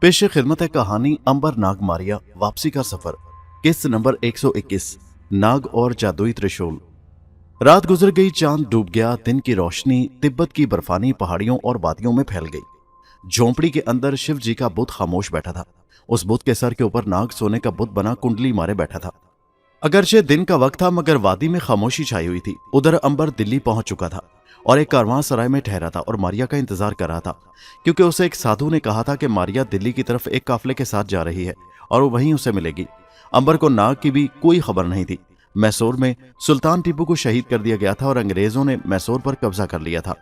पेश खिदमत है कहानी अंबर नाग मारिया वापसी का सफर। किस्त नंबर 121 नाग और जादुई त्रिशूल। रात गुजर गई, चांद डूब गया, दिन की रोशनी तिब्बत की बर्फानी पहाड़ियों और वादियों में फैल गई। झोंपड़ी के अंदर शिव जी का बुत खामोश बैठा था। उस बुत के सर के ऊपर नाग सोने का बुत बना कुंडली मारे बैठा था। अगरचे दिन का वक्त था मगर वादी में खामोशी छाई हुई थी। उधर अंबर दिल्ली पहुंच चुका था और एक कारवां सराय में ठहरा था और मारिया का इंतजार कर रहा था, क्योंकि उसे एक साधु ने कहा था कि मारिया दिल्ली की तरफ एक काफले के साथ जा रही है और वो वहीं उसे मिलेगी। अंबर को नाग की भी कोई खबर नहीं थी। मैसूर में सुल्तान टीपू को शहीद कर दिया गया था और अंग्रेजों ने मैसूर पर कब्जा कर लिया था।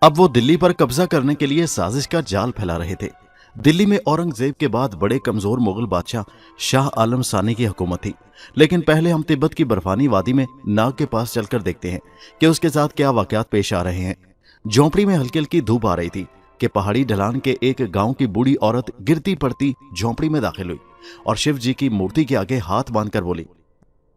अब वो दिल्ली पर कब्जा करने के लिए साजिश का जाल फैला रहे थे। दिल्ली में औरंगजेब के बाद बड़े कमजोर मुगल बादशाह शाह आलम सानी की हुकूमत थी। लेकिन पहले हम तिब्बत की बर्फानी वादी में नाग के पास चलकर देखते हैं कि उसके साथ क्या वाकयात पेश आ रहे हैं। झोंपड़ी में हल्की हल्की धूप आ रही थी कि पहाड़ी ढलान के एक गांव की बूढ़ी औरत गिरती पड़ती झोंपड़ी में दाखिल हुई और शिव जी की मूर्ति के आगे हाथ बांधकर बोली,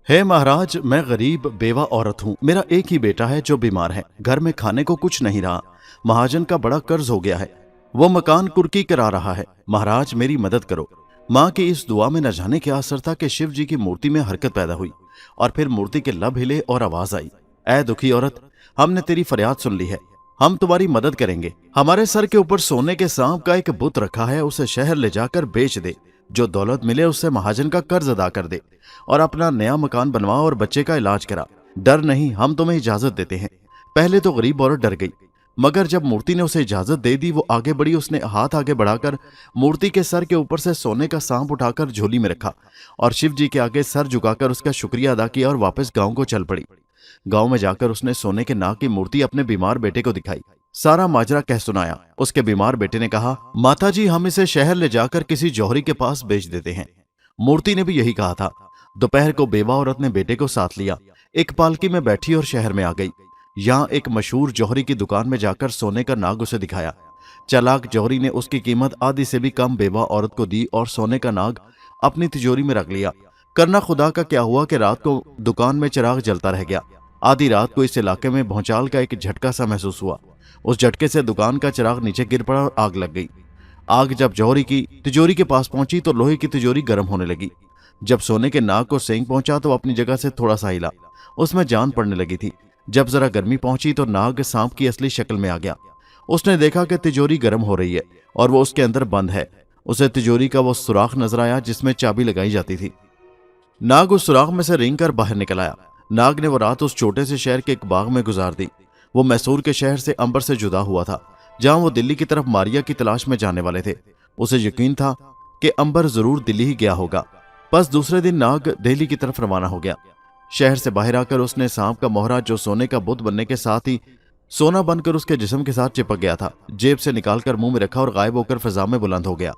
हे महाराज, मैं गरीब बेवा औरत हूँ। मेरा एक ही बेटा है जो बीमार है। घर में खाने को कुछ नहीं रहा। महाजन का बड़ा कर्ज हो गया है। वो मकान कुर्की करा रहा है। महाराज मेरी मदद करो। माँ की इस दुआ में न जाने क्या असर था कि शिव जी की मूर्ति में हरकत पैदा हुई और फिर मूर्ति के लब हिले और आवाज आई, ऐ दुखी औरत, हमने तेरी फरियाद सुन ली है। हम तुम्हारी मदद करेंगे। हमारे सर के ऊपर सोने के सांप का एक बुत रखा है, उसे शहर ले जाकर बेच दे। जो दौलत मिले उससे महाजन का कर्ज अदा कर दे और अपना नया मकान बनवा और बच्चे का इलाज करा। डर नहीं, हम तुम्हें इजाजत देते हैं। पहले तो गरीब औरत डर गई, मगर जब मूर्ति ने उसे इजाजत दे दी वो आगे बढ़ी। उसने हाथ आगे बढ़ाकर मूर्ति के सर के ऊपर से सोने का सांप उठाकर झोली में रखा और शिव जी के आगे सर झुकाकर उसका शुक्रिया अदा किया और वापस गांव को चल पड़ी। गांव में जाकर उसने सोने के नाग की मूर्ति अपने बीमार बेटे को दिखाई। सारा माजरा कह सुनाया। उसके बीमार बेटे ने कहा, माताजी, हम इसे शहर ले जाकर किसी जौहरी के पास बेच देते हैं। मूर्ति ने भी यही कहा था। दोपहर को बेवा औरत ने बेटे को साथ लिया, एक पालकी में बैठी और शहर में आ गई। यहाँ एक मशहूर जौहरी की दुकान में जाकर सोने का नाग उसे दिखाया। चालाक जौहरी ने उसकी कीमत आधी से भी कम बेवा औरत को दी और सोने का नाग अपनी तिजोरी में रख लिया। करना खुदा का क्या हुआ कि रात को दुकान में चिराग जलता रह गया। आधी रात को इस इलाके में भौचाल का एक झटका सा महसूस हुआ। उस झटके से दुकान का चिराग नीचे गिर पड़ा और आग लग गई। आग जब जौहरी की तिजोरी के पास पहुंची तो लोहे की तिजोरी गर्म होने लगी। जब सोने के नाग को सेंक पहुंचा तो अपनी जगह से थोड़ा सा हिला। उसमें जान पड़ने लगी थी। जब जरा गर्मी पहुंची तो नाग सांप की असली शक्ल में आ गया। उसने देखा कि तिजोरी गर्म हो रही है और वो उसके अंदर बंद है। उसे तिजोरी का वो सुराख नजर आया जिसमें चाबी लगाई जाती थी। नाग उस सुराख में से रेंग कर बाहर निकल आया। नाग ने वो रात उस छोटे से शहर के एक बाग में गुजार दी। वो मैसूर के शहर से अंबर से जुदा हुआ था, जहां वो दिल्ली की तरफ मारिया की तलाश में जाने वाले थे। उसे यकीन था कि अंबर जरूर दिल्ली ही गया होगा। बस दूसरे दिन नाग दिल्ली की तरफ रवाना हो गया। शहर से बाहर आकर उसने सांप का मोहरा, जो सोने का बुत बनने के साथ ही सोना बनकर उसके जिस्म के साथ चिपक गया था, जेब से निकालकर मुंह में रखा और गायब होकर फिजा में बुलंद हो गया।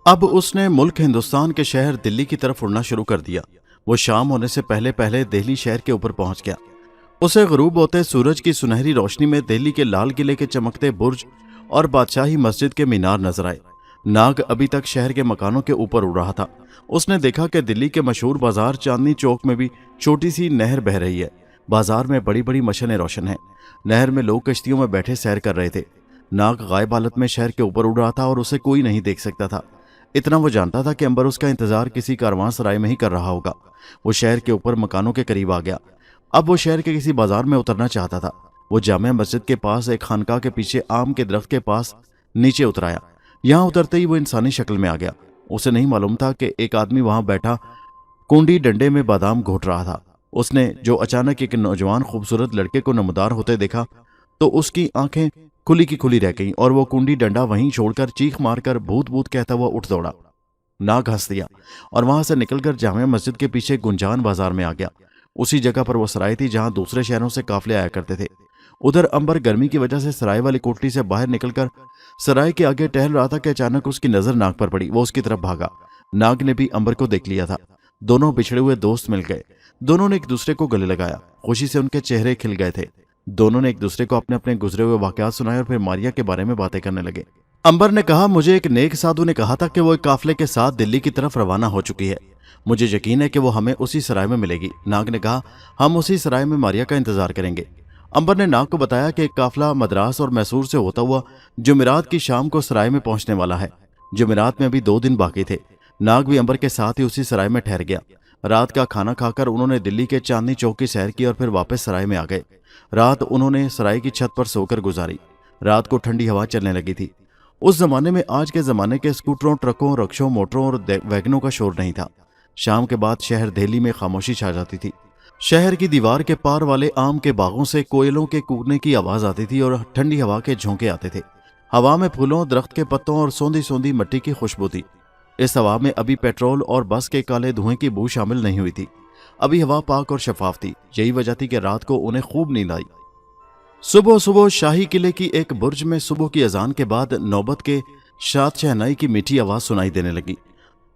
अब उसने मुल्क हिंदुस्तान के शहर दिल्ली की तरफ उड़ना शुरू कर दिया। वो शाम होने से पहले पहले दिल्ली शहर के ऊपर पहुंच गया। उसे गरूब होते सूरज की सुनहरी रोशनी में दिल्ली के लाल किले के चमकते बुर्ज और बादशाही मस्जिद के मीनार नजर आए। नाग अभी तक शहर के मकानों के ऊपर उड़ रहा था। उसने देखा कि दिल्ली के मशहूर बाजार चांदनी चौक में भी छोटी सी नहर बह रही है। बाजार में बड़ी बड़ी मशीनें रोशन हैं। नहर में लोग कश्तियों में बैठे सैर कर रहे थे। नाग गायब हालत में शहर के ऊपर उड़ रहा था और उसे कोई नहीं देख सकता था। इतना वो जानता था कि अंबर उसका इंतजार किसी कारवां सराय में ही कर रहा होगा। वो शहर के ऊपर मकानों के करीब आ गया। अब वो शहर के किसी बाजार में उतरना चाहता था। वो जामिया मस्जिद के पास एक खानका के पीछे आम के दरख्त के पास नीचे उतराया। यहाँ उतरते ही वो इंसानी शक्ल में आ गया। उसे नहीं मालूम था कि एक आदमी वहां बैठा कुंडी डंडे में बादाम घोट रहा था। उसने जो अचानक एक नौजवान खूबसूरत लड़के को नमदार होते देखा तो उसकी आंखें खुली की खुली रह गईं और वो कुंडी डंडा वहीं छोड़कर चीख मारकर भूत भूत कहता हुआ उठ दौड़ा। नाग हंस दिया और वहां से निकलकर जामिया मस्जिद के पीछे गुंजान बाजार में आ गया। उसी जगह पर वो सराय थी जहां दूसरे शहरों से काफले आया करते थे। उधर अंबर गर्मी की वजह से सराय वाली कोठरी से बाहर निकलकर सराय के आगे टहल रहा था कि अचानक उसकी नजर नाग पर पड़ी। वो उसकी तरफ भागा। नाग ने भी अंबर को देख लिया था। दोनों बिछड़े हुए दोस्त मिल गए। दोनों ने एक दूसरे को गले लगाया। खुशी से उनके चेहरे खिल गए थे। दोनों ने एक दूसरे को अपने अपने गुजरे हुए वाकयात सुनाए और फिर मारिया के बारे में बातें करने लगे। अंबर ने कहा, मुझे एक नेक साधु ने कहा था कि वो एक काफले के साथ दिल्ली की तरफ रवाना हो चुकी है। मुझे यकीन है कि वो हमें उसी सराय में मिलेगी। नाग ने कहा, हम उसी सराय में मारिया का इंतजार करेंगे। अंबर ने नाग को बताया कि एक काफला मद्रास और मैसूर से होता हुआ जुमेरात की शाम को सराय में पहुंचने वाला है। जुमेरात में अभी 2 दिन बाकी थे। नाग भी अंबर के साथ ही उसी सराय में ठहर गया। रात का खाना खाकर उन्होंने दिल्ली के चांदनी चौक की सैर की और फिर वापस सराय में आ गए। रात उन्होंने सराय की छत पर सोकर गुजारी। रात को ठंडी हवा चलने लगी थी। उस जमाने में आज के जमाने के स्कूटरों, ट्रकों, रक्षों, मोटरों और वैगनों का शोर नहीं था। शाम के बाद शहर दिल्ली में खामोशी छा जाती थी। शहर की दीवार के पार वाले आम के बागों से कोयलों के कूदने की आवाज आती थी और ठंडी हवा के झोंके आते थे। हवा में फूलों, दरख्त के पत्तों और सौंधी सौंधी मिट्टी की खुशबू थी। इस हवा में अभी पेट्रोल और बस के काले धुएं की बू शामिल नहीं हुई थी। अभी हवा पाक और शफाफ थी। यही वजह थी कि रात को उन्हें खूब नींद आई। सुबह सुबह शाही किले की एक बुर्ज में सुबह की अजान के बाद नौबत के शाद शहनाई की मीठी आवाज सुनाई देने लगी।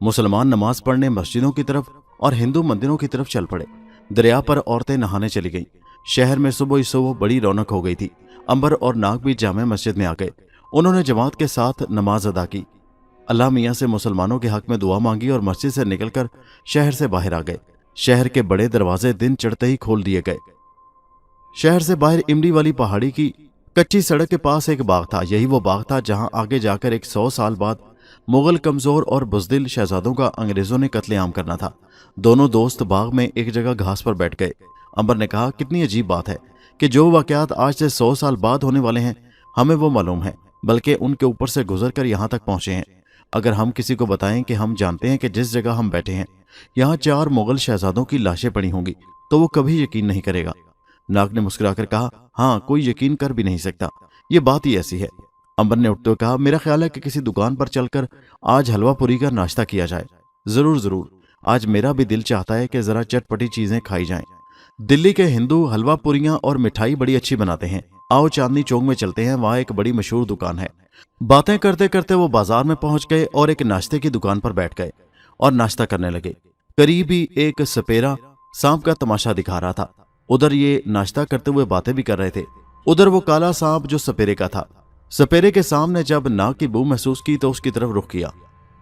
मुसलमान नमाज पढ़ने मस्जिदों की तरफ और हिंदू मंदिरों की तरफ चल पड़े। दरिया पर औरतें नहाने चली गईं। शहर में सुबह ही सुबह बड़ी रौनक हो गई थी। अंबर और नाग भी जामे मस्जिद में आ गए। उन्होंने जमात के साथ नमाज अदा की, अल्लाह मियाँ से मुसलमानों के हक में दुआ मांगी और मस्जिद से निकलकर शहर से बाहर आ गए। शहर के बड़े दरवाजे दिन चढ़ते ही खोल दिए गए। शहर से बाहर इमली वाली पहाड़ी की कच्ची सड़क के पास एक बाग था। यही वो बाग था जहां आगे जाकर 100 साल बाद मुगल कमजोर और बुज़दिल शहजादों का अंग्रेजों ने कत्लेआम करना था। दोनों दोस्त बाग में एक जगह घास पर बैठ गए। अंबर ने कहा, कितनी अजीब बात है कि जो वाकयात आज से 100 साल बाद होने वाले हैं हमें वो मालूम है, बल्कि उनके ऊपर से गुजर कर यहाँ तक पहुंचे हैं। अगर हम किसी को बताएं कि हम जानते हैं कि जिस जगह हम बैठे हैं यहाँ 4 मुगल शहजादों की लाशें पड़ी होंगी तो वो कभी यकीन नहीं करेगा। नाग ने मुस्कुराकर कहा, हाँ, कोई यकीन कर भी नहीं सकता, ये बात ही ऐसी है। अंबर ने उठते हुए कहा, मेरा ख्याल है कि किसी दुकान पर चलकर आज हलवा पूरी का नाश्ता किया जाए। जरूर जरूर, आज मेरा भी दिल चाहता है कि जरा चटपटी चीजें खाई जाएं। दिल्ली के हिंदू हलवा पूरियां और मिठाई बड़ी अच्छी बनाते हैं। आओ चांदनी चौक में चलते हैं, वहां एक बड़ी मशहूर दुकान है। बातें करते करते वो बाजार में पहुंच गए और एक नाश्ते की दुकान पर बैठ गए और नाश्ता करने लगे। करीब ही एक सपेरा सांप का तमाशा दिखा रहा था। उधर ये नाश्ता करते हुए बातें भी कर रहे थे। उधर वो काला सांप जो सपेरे का था। सपेरे के सामने जब नाग की बू महसूस की तो उसकी तरफ रुख किया।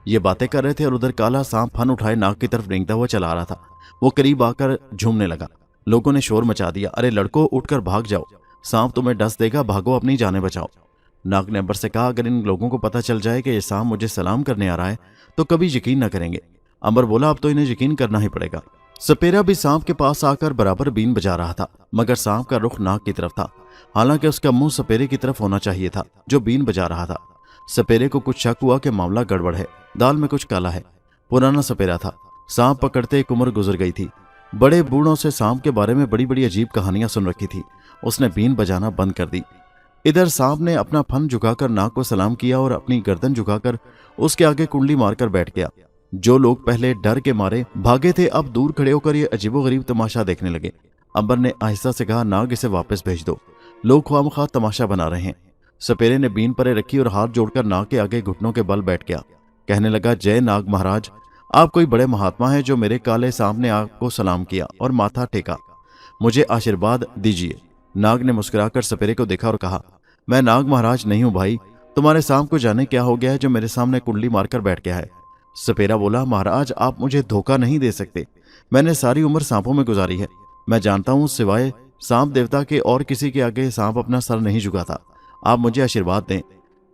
ये बातें कर रहे थे और उधर काला सांप फन उठाए नाग की तरफ रेंगता हुआ चला रहा था। वो करीब आकर झूमने लगा। लोगों ने शोर मचा दिया, अरे लड़कों, उठकर भाग जाओ, सांप तुम्हें डस देगा, भागो, अपनी जाने बचाओ। नाग ने अंबर से कहा, अगर इन लोगों को पता चल जाए कि ये सांप मुझे सलाम करने आ रहा है तो कभी यकीन न करेंगे। अंबर बोला, अब तो इन्हें यकीन करना ही पड़ेगा। सपेरा भी सांप के पास आकर बराबर बीन बजा रहा था, मगर सांप का रुख नाग की तरफ था। हालांकि उसका मुंह सपेरे की तरफ होना चाहिए था जो बीन बजा रहा था। सपेरे को कुछ शक हुआ कि मामला गड़बड़ है, दाल में कुछ काला है। पुराना सपेरा था। सांप पकड़ते एक उम्र गुजर गई थी। बड़े बूढ़ों से सांप के बारे में बड़ी बड़ी अजीब कहानियां सुन रखी थी। उसने बीन बजाना बंद कर दी। इधर सांप ने अपना फन झुकाकर नाग को सलाम किया और अपनी गर्दन झुकाकर उसके आगे कुंडली मारकर बैठ गया। जो लोग पहले डर के मारे भागे थे अब दूर खड़े होकर ये अजीबोगरीब तमाशा देखने लगे। अंबर ने आहिस्ता से कहा, नाग, इसे वापस भेज दो, लोग ख्वामख्वाह तमाशा बना रहे हैं। सपेरे ने बीन परे रखी और हाथ जोड़कर नाग के आगे घुटनों के बल बैठ गया। कहने लगा, जय नाग महाराज, आप कोई बड़े महात्मा हैं जो मेरे काले सांप ने आपको सलाम किया और माथा टेका, मुझे आशीर्वाद दीजिए। नाग ने मुस्कुराकर सपेरे को देखा और कहा, मैं नाग महाराज नहीं हूं भाई, तुम्हारे सांप को जाने क्या हो गया है जो मेरे सामने कुंडली मारकर बैठ गया है। सपेरा बोला, महाराज, आप मुझे धोखा नहीं दे सकते। मैंने सारी उम्र सांपों में गुजारी है। मैं जानता हूं सिवाय सांप देवता के और किसी के आगे सांप अपना सर नहीं झुकाता। आप मुझे आशीर्वाद दें।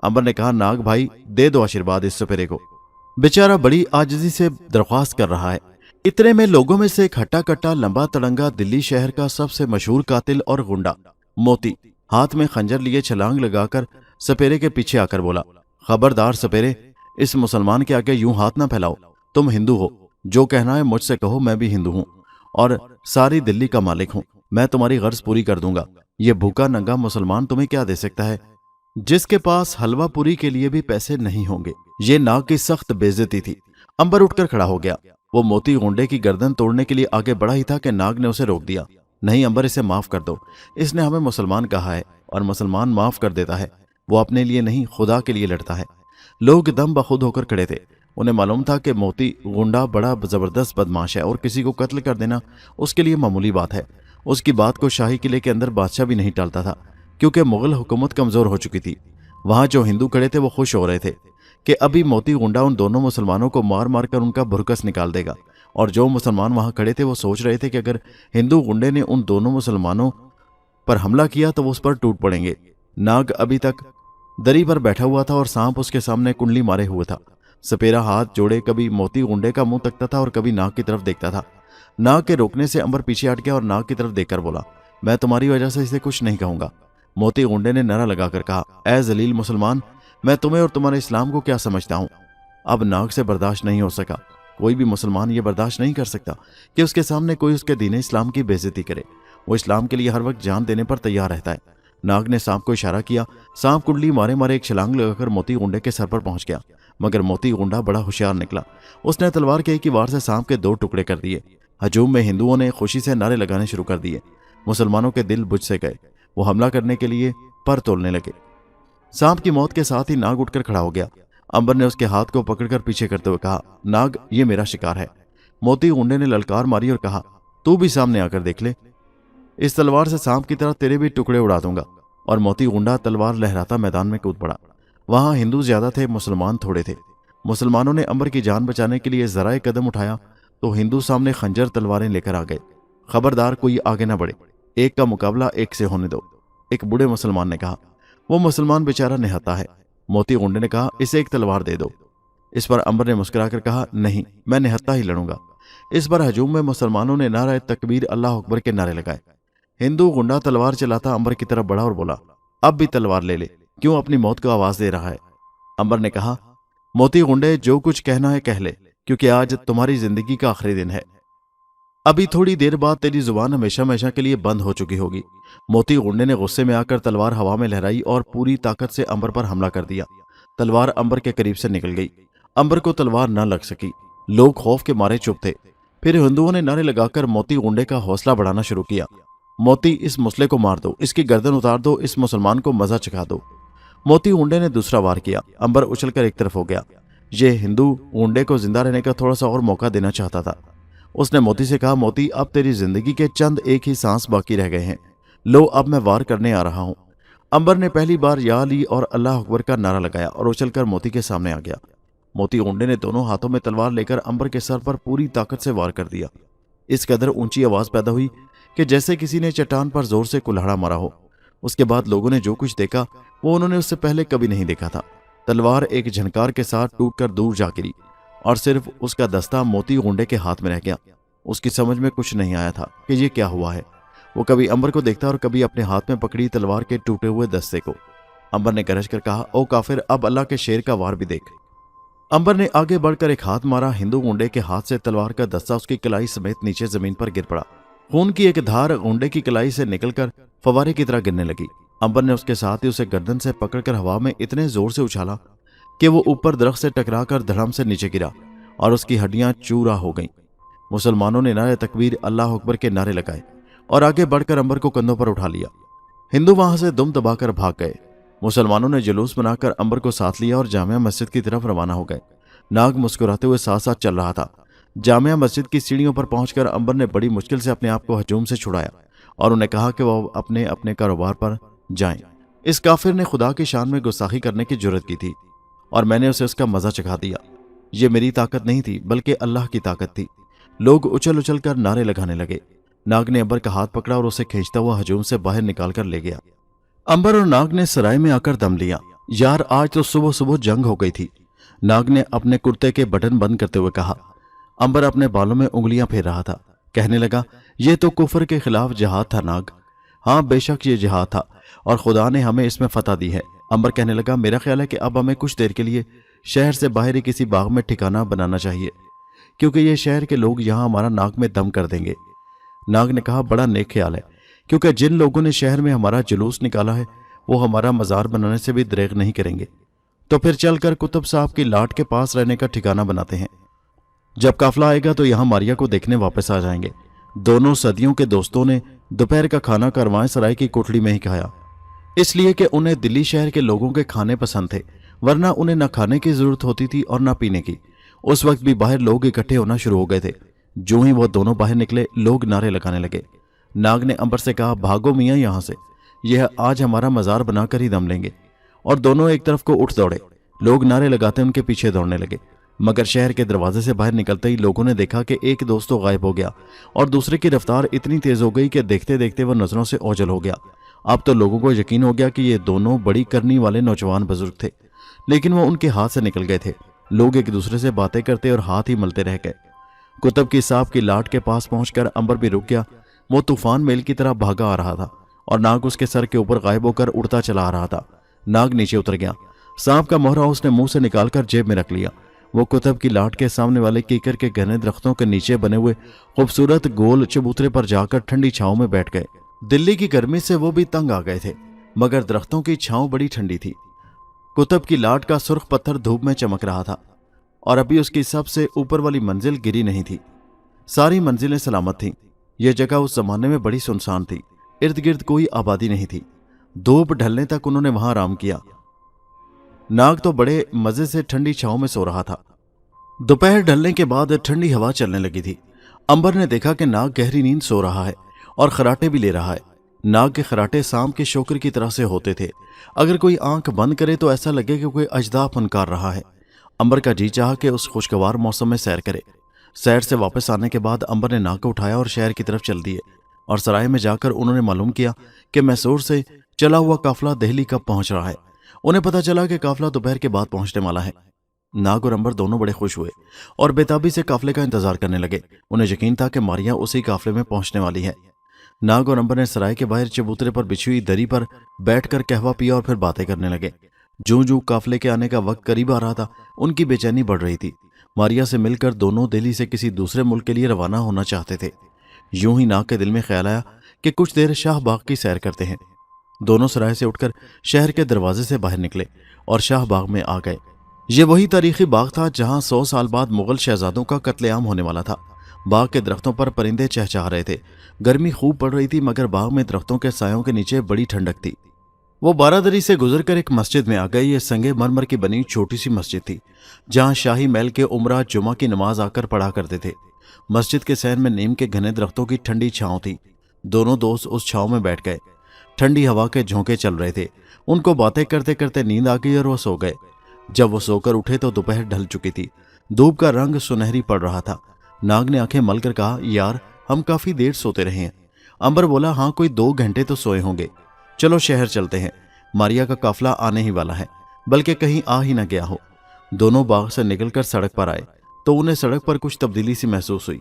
अंबर ने कहा, नाग भाई, दे दो आशीर्वाद इस सपेरे को, बेचारा बड़ी आजिजी से दरख्वास्त कर रहा है। इतने में लोगों में से एक हट्टा कट्टा लंबा तड़ंगा दिल्ली शहर का सबसे मशहूर कातिल और गुंडा मोती हाथ में खंजर लिए छलांग लगाकर सपेरे के पीछे आकर बोला, खबरदार सपेरे, इस मुसलमान के आगे यूं हाथ ना फैलाओ। तुम हिंदू हो, जो कहना है मुझसे कहो, मैं भी हिंदू हूं और सारी दिल्ली का मालिक हूं। मैं तुम्हारी गर्ज पूरी कर दूंगा। ये भूखा नंगा मुसलमान तुम्हें क्या दे सकता है, जिसके पास हलवा पूरी के लिए भी पैसे नहीं होंगे। ये नाग की सख्त बेइज्जती थी। अंबर उठकर खड़ा हो गया। वो मोती गुंडे की गर्दन तोड़ने के लिए आगे बढ़ा ही था कि नाग ने उसे रोक दिया। नहीं अंबर, इसे माफ कर दो, इसने हमें मुसलमान कहा है और मुसलमान माफ कर देता है। वो अपने लिए नहीं, खुदा के लिए लड़ता है। लोग दम बखुद होकर खड़े थे। उन्हें मालूम था कि मोती गुंडा बड़ा जबरदस्त बदमाश है और किसी को कत्ल कर देना उसके लिए मामूली बात है। उसकी बात को शाही किले के अंदर बादशाह भी नहीं टालता था, क्योंकि मुगल हुकूमत कमजोर हो चुकी थी। वहां जो हिंदू खड़े थे वो खुश हो रहे थे कि अभी मोती गुंडा उन दोनों मुसलमानों को मार मार कर उनका भुरकस निकाल देगा। और जो मुसलमान वहां खड़े थे वो सोच रहे थे कि अगर हिंदू गुंडे ने उन दोनों मुसलमानों पर हमला किया तो वो उस पर टूट पड़ेंगे। नाग अभी तक दरी पर बैठा हुआ था और सांप उसके सामने कुंडली मारे हुए था। सपेरा हाथ जोड़े कभी मोती गुंडे का मुंह तकता था और कभी नाग की तरफ देखता था। नाग के रोकने से अंबर पीछे हट गया और नाग की तरफ देखकर बोला, मैं तुम्हारी वजह से इसे कुछ नहीं कहूंगा। मोती गुंडे ने नारा लगाकर कहा, ऐ जलील मुसलमान, मैं तुम्हें और तुम्हारे इस्लाम को क्या समझता हूं। अब नाग से बर्दाश्त नहीं हो सका। कोई भी मुसलमान ये बर्दाश्त नहीं कर सकता कि उसके सामने कोई उसके दीन इस्लाम की बेइज्जती करे। वो इस्लाम के लिए हर वक्त जान देने पर तैयार रहता है। नाग ने सांप को इशारा किया। सांप कुंडली मारे मारे एक छलांग लगाकर मोती गुंडे के सर पर पहुंच गया, मगर मोती गुंडा बड़ा होशियार निकला। उसने तलवार के एक ही वार से सांप के 2 टुकड़े कर दिए। हजूम में हिंदुओं ने खुशी से नारे लगाने शुरू कर दिए। मुसलमानों के दिल बुझ से गए। वो हमला करने के लिए पर तोड़ने लगे। सांप की मौत के साथ ही नाग उठकर खड़ा हो गया। अंबर ने उसके हाथ को पकड़कर पीछे करते हुए कहा, नाग, ये मेरा शिकार है। मोती गुंडे ने ललकार मारी और कहा, तू भी सामने आकर देख ले। इस तलवार से सांप की तरह तेरे भी टुकड़े उड़ा दूंगा। और मोती गुंडा तलवार लहराता मैदान में कूद पड़ा। वहां हिंदू ज्यादा थे, मुसलमान थोड़े थे। मुसलमानों ने अंबर की जान बचाने के लिए जरा एक कदम उठाया तो हिंदू सामने खंजर तलवारें लेकर आ गए। खबरदार कोई आगे ना बढ़े, एक का मुकाबला एक से होने दो, एक बूढ़े मुसलमान ने कहा। वो मुसलमान बेचारा निहत्ता है। मोती गुंडे ने कहा, इसे एक तलवार दे दो। इस पर अंबर ने मुस्कुराकर कहा, नहीं, मैं निहत्ता ही लड़ूंगा। इस पर हजूम में मुसलमानों ने नारा तकबीर अल्लाह अकबर के नारे लगाए। हिंदू गुंडा तलवार चलाता अंबर की तरफ बढ़ा और बोला, अब भी तलवार ले ले, क्यों अपनी मौत को आवाज दे रहा है। अंबर ने कहा, मोती गुंडे, जो कुछ कहना है कह ले, क्योंकि आज तुम्हारी जिंदगी का आखिरी दिन है। अभी थोड़ी देर बाद तेरी जुबान हमेशा हमेशा के लिए बंद हो चुकी होगी। मोती गुंडे ने गुस्से में आकर तलवार हवा में लहराई और पूरी ताकत से अंबर पर हमला कर दिया। तलवार अंबर के करीब से निकल गई। अंबर को तलवार न लग सकी। लोग खौफ के मारे चुप थे। फिर हिंदुओं ने नारे लगाकर मोती गुंडे का हौसला बढ़ाना शुरू किया। मोती, इस मुसले को मार दो, इसकी गर्दन उतार दो, इस मुसलमान को मजा चखा दो। मोती गुंडे ने दूसरा वार किया। अंबर उछलकर एक तरफ हो गया। ये हिंदू गुंडे को जिंदा रहने का थोड़ा सा और मौका देना चाहता था। उसने मोती से कहा, मोती, अब तेरी जिंदगी के चंद एक ही सांस बाकी रह गए हैं। लो, अब मैं वार करने आ रहा हूं। अंबर ने पहली बार या ली और अल्लाह अकबर का नारा लगाया और उछलकर मोती के सामने आ गया। मोती गुंडे ने दोनों हाथों में तलवार लेकर अंबर के सर पर पूरी ताकत से वार कर दिया। इस कदर ऊंची आवाज पैदा हुई कि जैसे किसी ने चट्टान पर जोर से कुल्हाड़ा मारा हो। उसके बाद लोगों ने जो कुछ देखा वो उन्होंने उससे पहले कभी नहीं देखा था। तलवार एक झनकार के साथ टूटकर दूर जा गिरी और सिर्फ उसका दस्ता मोती गुंडे के हाथ में रह गया। उसकी समझ में कुछ नहीं आया था कि ये क्या हुआ है। वो कभी अंबर को देखता और कभी अपने हाथ में पकड़ी तलवार के टूटे हुए दस्ते को। अंबर ने गरज कर कहा, ओ काफिर, अब अल्लाह के शेर का वार भी देख। अंबर ने आगे बढ़कर एक हाथ मारा। हिंदू गुंडे के हाथ से तलवार का दस्ता उसकी कलाई समेत नीचे जमीन पर गिर पड़ा। खून की एक धार गुंडे की कलाई से निकलकर फवारे की तरह गिरने लगी। अंबर ने उसके साथ ही उसे गर्दन से पकड़कर हवा में इतने जोर से उछाला कि वो ऊपर दरख्त से टकराकर धड़म से नीचे गिरा और उसकी हड्डियां चूरा हो गईं। मुसलमानों ने नारे तकबीर अल्लाह अकबर के नारे लगाए और आगे बढ़कर अंबर को कंधों पर उठा लिया। हिंदू वहां से दुम दबाकर भाग गए। मुसलमानों ने जुलूस बनाकर अंबर को साथ लिया और जामिया मस्जिद की तरफ रवाना हो गए। नाग मुस्कुराते हुए साथ साथ चल रहा था। जामिया मस्जिद की सीढ़ियों पर पहुंचकर अंबर ने बड़ी मुश्किल से अपने आप को हजूम से छुड़ाया और उन्हें कहा कि वो अपने अपने कारोबार पर जाएं। इस काफिर ने खुदा की शान में गुस्ताखी करने की जुर्रत की थी और मैंने उसे उसका मजा चखा दिया। ये मेरी ताकत नहीं थी बल्कि अल्लाह की ताकत थी। लोग उछल उछल कर नारे लगाने लगे। नाग ने अंबर का हाथ पकड़ा और उसे खींचता हुआ हजूम से बाहर निकाल कर ले गया। अंबर और नाग ने सराय में आकर दम लिया। यार, आज तो सुबह सुबह जंग हो गई थी। नाग ने अपने कुर्ते के बटन बंद करते हुए कहा। अंबर अपने बालों में उंगलियां फेर रहा था। कहने लगा, ये तो कुफर के खिलाफ जिहाद था नाग। हाँ, बेशक ये जिहाद था और खुदा ने हमें इसमें फतह दी है। अंबर कहने लगा, मेरा ख्याल है कि अब हमें कुछ देर के लिए शहर से बाहर ही किसी बाग में ठिकाना बनाना चाहिए, क्योंकि ये शहर के लोग यहाँ हमारा नाक में दम कर देंगे। नाग ने कहा, बड़ा नेक ख्याल है, क्योंकि जिन लोगों ने शहर में हमारा जुलूस निकाला है वो हमारा मजार बनाने से भी दरेग नहीं करेंगे। तो फिर चलकर कुतुब साहब की लाट के पास रहने का ठिकाना बनाते हैं। जब काफिला आएगा तो यहाँ मारिया को देखने वापस आ जाएंगे। दोनों सदियों के दोस्तों ने दोपहर का खाना करवाएं सराय की कोठड़ी में ही खाया, इसलिए कि उन्हें दिल्ली शहर के लोगों के खाने पसंद थे, वरना उन्हें न खाने की जरूरत होती थी और न पीने की। उस वक्त भी बाहर लोग इकट्ठे होना शुरू हो गए थे। जो ही वो दोनों बाहर निकले, लोग नारे लगाने लगे। नाग ने अंबर से कहा, भागो मियाँ यहाँ से, यह आज हमारा मजार बनाकर ही दम लेंगे। और दोनों एक तरफ को उठ दौड़े। लोग नारे लगाते उनके पीछे दौड़ने लगे, मगर शहर के दरवाजे से बाहर निकलते ही लोगों ने देखा कि एक दोस्त तो गायब हो गया और दूसरे की रफ्तार इतनी तेज हो गई कि देखते देखते वह नजरों से ओझल हो गया। अब तो लोगों को यकीन हो गया कि ये दोनों बड़ी करनी वाले नौजवान बुजुर्ग थे, लेकिन वो उनके हाथ से निकल गए थे। लोग एक दूसरे से बातें करते और हाथ ही मलते रह गए। कुतुब की सांप की लाट के पास पहुंचकर अंबर भी रुक गया। वो तूफान मेल की तरह भागा आ रहा था और नाग उसके सर के ऊपर गायब होकर उड़ता चला आ रहा था। नाग नीचे उतर गया। सांप का मोहरा उसने मुंह से निकालकर जेब में रख लिया। वो कुतुब की लाट के सामने वाले कीकर के घने दरख्तों के नीचे बने हुए खूबसूरत गोल चबूतरे पर जाकर ठंडी छांव में बैठ गए। दिल्ली की गर्मी से वो भी तंग आ गए थे, मगर दरख्तों की छांव बड़ी ठंडी थी। कुतुब की लाट का सुर्ख पत्थर धूप में चमक रहा था और अभी उसकी सबसे ऊपर वाली मंजिल गिरी नहीं थी। सारी मंजिलें सलामत थीं। यह जगह उस जमाने में बड़ी सुनसान थी। इर्द गिर्द कोई आबादी नहीं थी। धूप ढलने तक उन्होंने वहां आराम किया। नाग तो बड़े मजे से ठंडी छांव में सो रहा था। दोपहर ढलने के बाद ठंडी हवा चलने लगी थी। अंबर ने देखा कि नाग गहरी नींद सो रहा है और खराटे भी ले रहा है। नाग के खराटे सांप के शोकर की तरह से होते थे। अगर कोई आंख बंद करे तो ऐसा लगे कि कोई अजदा फनकार रहा है। अंबर का जी चाहा कि उस खुशगवार मौसम में सैर करे। सैर से वापस आने के बाद अंबर ने नाग को उठाया और शहर की तरफ चल दिए और सराय में जाकर उन्होंने मालूम किया कि मैसूर से चला हुआ काफिला दिल्ली कब पहुंच रहा है। उन्हें पता चला कि काफिला दोपहर के बाद पहुंचने वाला है। नाग और अंबर दोनों बड़े खुश हुए और बेताबी से काफिले का इंतजार करने लगे। उन्हें यकीन था कि मारिया उसी काफिले में पहुंचने वाली है। नाग और अंबर ने सराय के बाहर चबूतरे पर बिछी हुई दरी पर बैठकर कहवा पिया और फिर बातें करने लगे। जूं जूं काफिले के आने का वक्त करीब आ रहा था, उनकी बेचैनी बढ़ रही थी। मारिया से मिलकर दोनों दिल्ली से किसी दूसरे मुल्क के लिए रवाना होना चाहते थे। यूं ही नाग के दिल में ख्याल आया कि कुछ देर शाहबाग की सैर करते हैं। दोनों सराय से उठकर शहर के दरवाजे से बाहर निकले और शाहबाग में आ गए। ये वही तारीखी बाग था जहां 100 साल बाद मुगल शहजादों का कत्लेआम होने वाला था। बाग के दरख्तों पर परिंदे चहचहा रहे थे। गर्मी खूब पड़ रही थी, मगर बाग में दरख्तों के सायों के नीचे बड़ी ठंडक थी। वो बारादरी से गुजरकर एक मस्जिद में आ गए। ये संगे मरमर की बनी छोटी सी मस्जिद थी जहां शाही महल के उमरा जुमा की नमाज आकर पढ़ा करते थे। मस्जिद के सहन में नीम के घने दरख्तों की ठंडी छांव थी। दोनों दोस्त उस छांव में बैठ गए। ठंडी हवा के झोंके चल रहे थे। उनको बातें करते करते नींद आ गई और वो सो गए। जब वो सोकर उठे तो दोपहर ढल चुकी थी। धूप का रंग सुनहरी पड़ रहा था। नाग ने आंखें मलकर कहा, यार हम काफी देर सोते रहे हैं। अंबर बोला, हाँ कोई 2 घंटे तो सोए होंगे। चलो शहर चलते हैं। मारिया का काफिला आने ही वाला है, बल्कि कहीं आ ही न गया हो। दोनों बाग से निकलकर सड़क पर आए तो उन्हें सड़क पर कुछ तब्दीली सी महसूस हुई।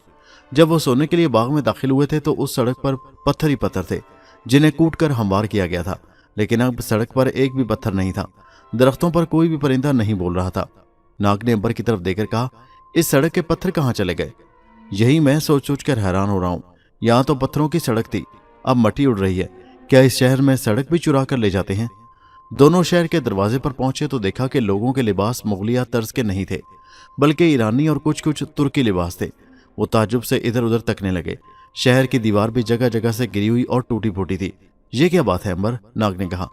जब वो सोने के लिए बाग में दाखिल हुए थे तो उस सड़क पर पत्थर ही पत्थर थे जिन्हें कूटकर हमवार किया गया था, लेकिन अब सड़क पर एक भी पत्थर नहीं था। दरख्तों पर कोई भी परिंदा नहीं बोल रहा था। नाग ने अंबर की तरफ देखकर कहा, इस सड़क के पत्थर कहाँ चले गए? यही मैं सोच सोच कर हैरान हो रहा हूँ। यहाँ तो पत्थरों की सड़क थी, अब मट्टी उड़ रही है। क्या इस शहर में सड़क भी चुरा कर ले जाते हैं? दोनों शहर के दरवाजे पर पहुंचे तो देखा कि लोगों के लिबास मुगलिया तर्ज के नहीं थे, बल्कि ईरानी और कुछ कुछ तुर्की लिबास थे। वो ताज्जुब से इधर उधर तकने लगे। शहर की दीवार भी जगह जगह से गिरी हुई और टूटी फूटी थी। ये क्या बात है अंबर? नाग ने कहा।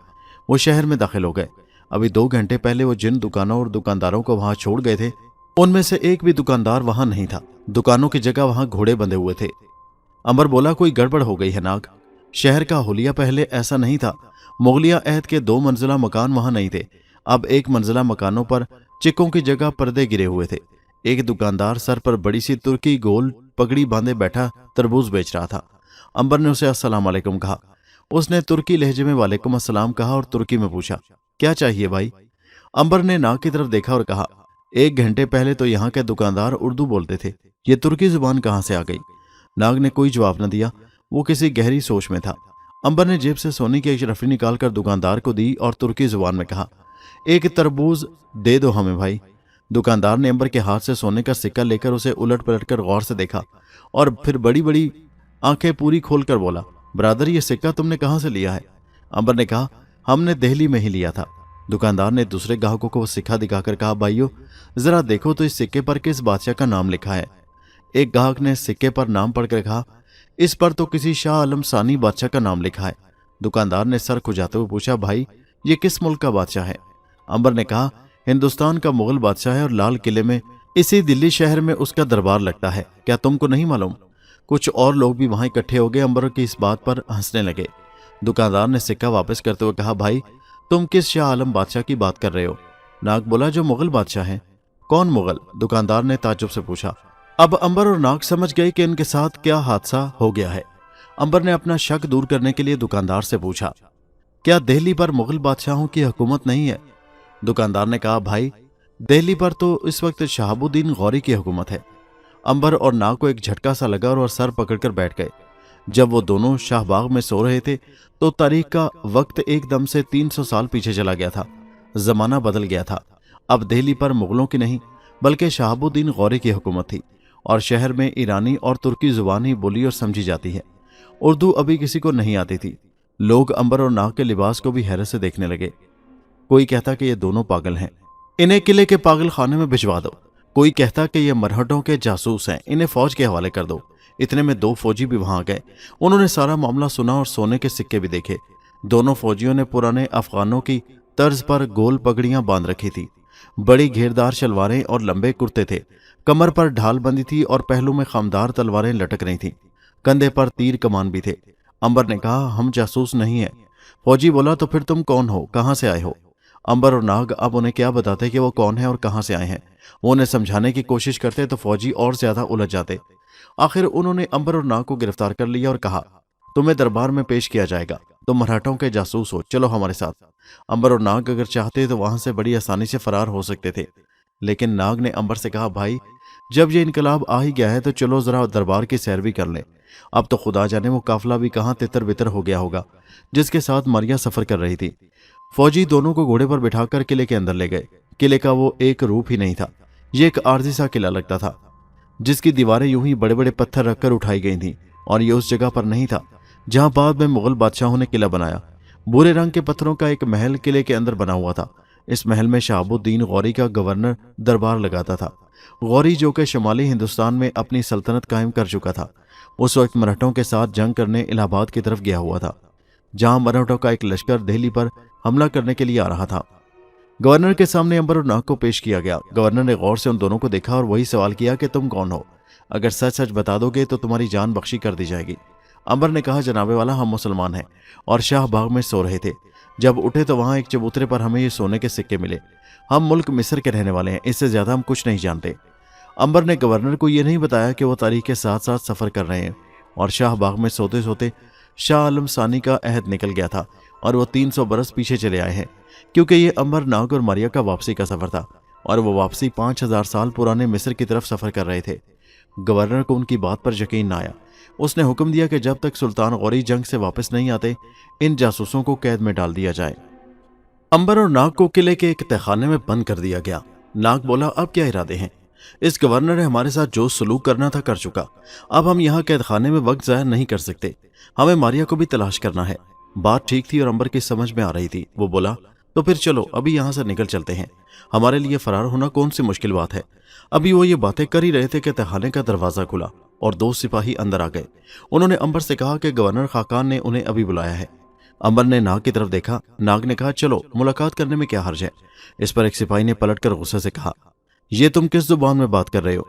वो शहर में दाखिल हो गए। अभी 2 घंटे पहले वो जिन दुकानों और दुकानदारों को वहां छोड़ गए थे, उनमें से एक भी दुकानदार वहां नहीं था। दुकानों की जगह वहां घोड़े बंधे हुए थे। अंबर बोला, कोई गड़बड़ हो गई है नाग। शहर का हुलिया पहले ऐसा नहीं था। मुगलिया अहद के 2 मंजिला मकान वहां नहीं थे। अब 1 मंजिला मकानों पर चिक्कों की जगह पर्दे गिरे हुए थे। एक दुकानदार सर पर बड़ी सी तुर्की गोल पगड़ी बांधे बैठा तरबूज बेच रहा था। अंबर ने उसे अस्सलाम वालेकुम कहा। उसने तुर्की लहजे में वालेकुम अस्सलाम कहा और तुर्की में पूछा, क्या चाहिए भाई? अंबर ने नाग की तरफ देखा और कहा, 1 घंटे पहले तो यहाँ के दुकानदार उर्दू बोलते थे, ये तुर्की जुबान कहाँ से आ गई? नाग ने कोई जवाब न दिया। वो किसी गहरी सोच में था। अंबर ने जेब से सोने की एक रफी निकालकर दुकानदार को दी और तुर्की जुबान में कहा, 1 तरबूज दे दो हमें भाई। दुकानदार ने अंबर के हाथ से सोने का सिक्का लेकर उसे उलट पलट कर गौर से देखा और फिर बड़ी बड़ी आंखें पूरी खोलकर बोला, ब्रादर ये सिक्का तुमने कहाँ से लिया है? अंबर ने कहा, हमने दिल्ली में ही लिया था। दुकानदार ने दूसरे ग्राहकों को वो सिक्का दिखाकर कहा, भाइयों जरा देखो तो इस सिक्के पर किस बादशाह का नाम लिखा है। एक ग्राहक ने सिक्के पर नाम पढ़कर कहा, इस पर तो किसी शाह आलम सानी बादशाह का नाम लिखा है। दुकानदार ने सर खुजाते हुए पूछा, भाई ये किस मुल्क का बादशाह है? अंबर ने कहा, हिंदुस्तान का मुगल बादशाह है और लाल किले में इसी दिल्ली शहर में उसका दरबार लगता है। क्या तुमको नहीं मालूम? कुछ और लोग भी वहां इकट्ठे हो गए। अंबर की इस बात पर हंसने लगे। दुकानदार ने सिक्का वापस करते हुए कहा, भाई तुम किस शाह आलम बादशाह की बात कर रहे हो? नाग बोला, जो मुगल बादशाह है। कौन मुगल? दुकानदार ने ताज्जुब से पूछा। अब अंबर और नाग समझ गए कि इनके साथ क्या हादसा हो गया है। अंबर ने अपना शक दूर करने के लिए दुकानदार से पूछा, क्या दिल्ली पर मुगल बादशाहों की हुकूमत नहीं है? दुकानदार ने कहा, भाई दिल्ली पर तो इस वक्त शहाबुद्दीन गौरी की हुकूमत है। अंबर और नाग को एक झटका सा लगा और सर पकड़कर बैठ गए। जब वो दोनों शाहबाग में सो रहे थे तो तारीख का वक्त एकदम से 300 साल पीछे चला गया था। जमाना बदल गया था। अब दिल्ली पर मुगलों की नहीं बल्कि शहाबुद्दीन गौरी की हुकूमत थी और शहर में ईरानी और तुर्की जुबान ही बोली और समझी जाती है। उर्दू अभी किसी को नहीं आती थी। लोग अंबर और नाग के लिबास को भी हैरत से देखने लगे। कोई कहता कि ये दोनों पागल हैं, इन्हें किले के पागल खाने में भिजवा दो। कोई कहता कि ये मरहटों के जासूस हैं, इन्हें फौज के हवाले कर दो। इतने में 2 फौजी भी वहां गए। उन्होंने सारा मामला सुना और सोने के सिक्के भी देखे। दोनों फौजियों ने पुराने अफगानों की तर्ज पर गोल पगड़ियां बांध रखी थी। बड़ी घेरदार शलवारें और लंबे कुर्ते थे। कमर पर ढाल बंधी थी और पहलू में खामदार तलवारें लटक रही थीं। कंधे पर तीर कमान भी थे। अंबर ने कहा, हम जासूस नहीं हैं। फौजी बोला, तो फिर तुम कौन हो, कहां से आए हो? अंबर और नाग अब उन्हें क्या बताते कि वो कौन है और कहां से आए हैं। वो उन्हें समझाने की कोशिश करते तो फौजी और ज्यादा उलझ जाते। आखिर उन्होंने अंबर और नाग को गिरफ्तार कर लिया और कहा, तुम्हें दरबार में पेश किया जाएगा। तुम मराठों के जासूस हो, चलो हमारे साथ। अंबर और नाग अगर चाहते तो वहां से बड़ी आसानी से फरार हो सकते थे, लेकिन नाग ने अंबर से कहा, भाई जब ये इनकलाब आ ही गया है तो चलो जरा दरबार की सैर भी कर लें। अब तो खुदा जाने वो काफिला भी कहां तितर बितर हो गया होगा जिसके साथ मरिया सफर कर रही थी। फौजी दोनों को घोड़े पर बिठाकर किले के अंदर ले गए। किले का वो एक रूप ही नहीं था। ये एक आरजी सा किला लगता था जिसकी दीवारें यूं ही बड़े बड़े पत्थर रखकर उठाई गई थीं, और ये उस जगह पर नहीं था जहां बाद में मुगल बादशाहों ने किला बनाया। भूरे रंग के पत्थरों का एक महल किले के अंदर बना हुआ था। इस महल में शहाबुद्दीन गौरी का गवर्नर दरबार लगाता था। गौरी जो कि शुमाली हिंदुस्तान में अपनी सल्तनत कायम कर चुका था, उस वक्त मराठों के साथ जंग करने इलाहाबाद की तरफ गया हुआ था, जहां मराठों का एक लश्कर दिल्ली पर हमला करने के लिए आ रहा था। गवर्नर के सामने अंबर और नाग को पेश किया गया। गवर्नर ने गौर से उन दोनों को देखा और वही सवाल किया कि तुम कौन हो? अगर सच सच बता दोगे तो तुम्हारी जान बख्शी कर दी जाएगी। अंबर ने कहा, जनाबे वाला, हम मुसलमान हैं और शाहबाग में सो रहे थे। जब उठे तो वहां एक चबूतरे पर हमें ये सोने के सिक्के मिले। हम मुल्क मिस्र के रहने वाले हैं, इससे ज्यादा हम कुछ नहीं जानते। अंबर ने गवर्नर को यह नहीं बताया कि वो तारीख के साथ साथ सफर कर रहे हैं और शाहबाग में सोते सोते शाह आलम सानी का अहद निकल गया था और वो 300 बरस पीछे चले आए हैं, क्योंकि ये अंबर, नाग और मारिया का वापसी का सफर था और वो वापसी 5000 साल पुराने मिस्र की तरफ सफर कर रहे थे। गवर्नर को उनकी बात पर यकीन न आया। उसने हुक्म दिया कि जब तक सुल्तान गौरी जंग से वापस नहीं आते इन जासूसों को कैद में डाल दिया जाए। अंबर और नाग को किले के एक तहखाने में बंद कर दिया गया। नाग बोला, अब क्या इरादे हैं? इस गवर्नर ने हमारे साथ जो सलूक करना था कर चुका। अब हम यहाँ कैद खाने में वक्त जाया नहीं कर सकते। हमें मारिया को भी तलाश करना है। बात ठीक थी और अंबर की समझ में आ रही थी। वो बोला, तो फिर चलो अभी यहाँ से निकल चलते हैं। हमारे लिए फरार होना कौन सी मुश्किल बात है। अभी वो ये बातें कर ही रहे थे कि तहखाने का दरवाजा खुला और 2 सिपाही अंदर आ गए। उन्होंने अंबर से कहा कि गवर्नर खाकान ने उन्हें अभी बुलाया है। अंबर ने नाग की तरफ देखा। नाग ने कहा, चलो मुलाकात करने में क्या हर्ज है। इस पर एक सिपाही ने पलटकर गुस्से से कहा, ये तुम किस जुबान में बात कर रहे हो?